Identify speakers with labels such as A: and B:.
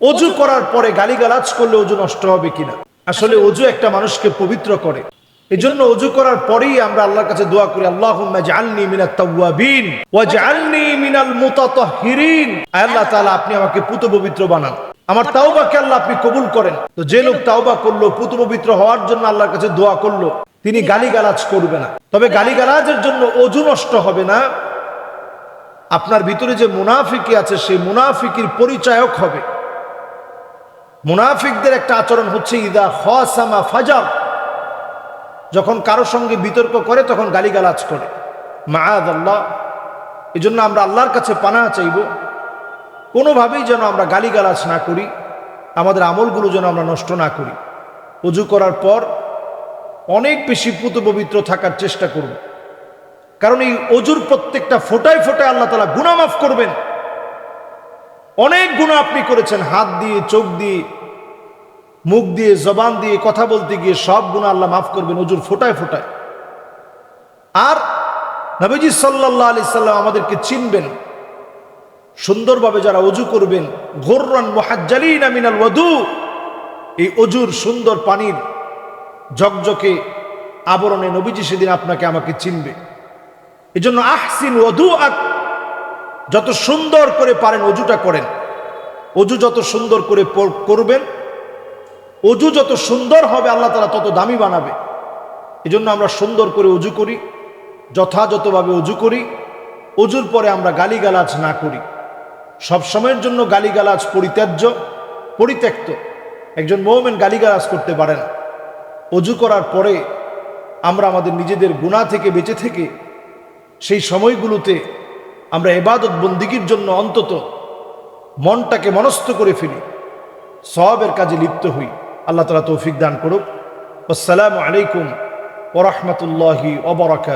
A: অজু করার পরে গালিগালাজ করলে অজু নষ্ট হবে কিনা? আসলে অজু একটা মানুষকে পবিত্র করে। এজন্য অজু করার পরেই আমরা আল্লাহর কাছে দোয়া করি, আল্লাহুম্মা জাআলনি মিনাত তাওয়াবিন ওয়া জাআলনি মিনাল মুতাতাহহিরিন। আল্লাহ তাআলা আপনি আমাকে পুত পবিত্র বানান, আমার তাওবাকে আল্লাহ আপনি কবুল করেন। তো যে লোক তাওবা করলো, পুত পবিত্র হওয়ার জন্য আল্লাহর কাছে দোয়া করলো, তিনি গালিগালাজ করবে না। তবে গালিগালাজের জন্য অজু নষ্ট হবে না। আপনার ভিতরে যে মুনাফিকি আছে সেই মুনাফিকির পরিচায়ক হবে। মুনাফিকদের একটা আচরণ হচ্ছে ইদা খাসামা ফাজার, যখন কারো সঙ্গে বিতর্ক করে তখন গালিগালাজ করে। মাআযাল্লাহ। এজন্য আমরা আল্লাহর কাছে পানাহ চাইব, কোনোভাবেই যেন আমরা গালিগালাজ না করি, আমাদের আমলগুলো যেন আমরা নষ্ট না করি। ওযু করার পর অনেক বেশি পুত পবিত্র থাকার চেষ্টা করব, কারণ এই ওযুর প্রত্যেকটা ফোঁটায় ফোঁটায় আল্লাহ তাআলা গুনাহ মাফ করবেন। অনেক গুনাহ আপনি করেছেন, হাত দিয়ে, চোখ দিয়ে, মুখ দিয়ে, জবান দিয়ে কথা বলতে গিয়ে সব গুনাহ আল্লাহ মাফ করবেন ওযুর ফোঁটায় ফোঁটায়। আর নবীজি সাল্লাল্লাহু আলাইহি সাল্লাম আমাদেরকে চিনবেন, সুন্দরভাবে যারা ওযু করবেন, গুররান মুহাজ্জালিনা মিনাল ওযু, এই ওযুর সুন্দর পানির ঝকঝকে আবরণে নবীজি সেদিন আপনাকে আমাকে চিনবে। এজন্য আহসিন ওযুআক, যত সুন্দর করে পারেন ওযুটা করেন। ওযু যত সুন্দর করে করবেন, ওযু যত সুন্দর হবে আল্লাহ তাআলা তত দামি বানাবে। এজন্য আমরা সুন্দর করে ওযু করি, যথাযথভাবে ওযু করি। ওযুর পরে আমরা গালিগালাজ না করি। সব সময়ের জন্য গালিগালাজ পরিত্যক্ত। একজন মুমিন গালিগালাজ করতে পারে না। ওযু করার পরে আমরা আমাদের নিজেদের গুনাহ থেকে বেঁচে থেকে সেই সময়গুলোতে আমরা ইবাদত বন্দিগির জন্য অন্তত মনটাকে মনস্থ করে ফেলি, সওয়াবের কাজে লিপ্ত হই। আল্লাহ তাআলা তৌফিক দান করুক। আসসালামু আলাইকুম ওয়া রাহমাতুল্লাহি ওয়া বারাকাতুহু।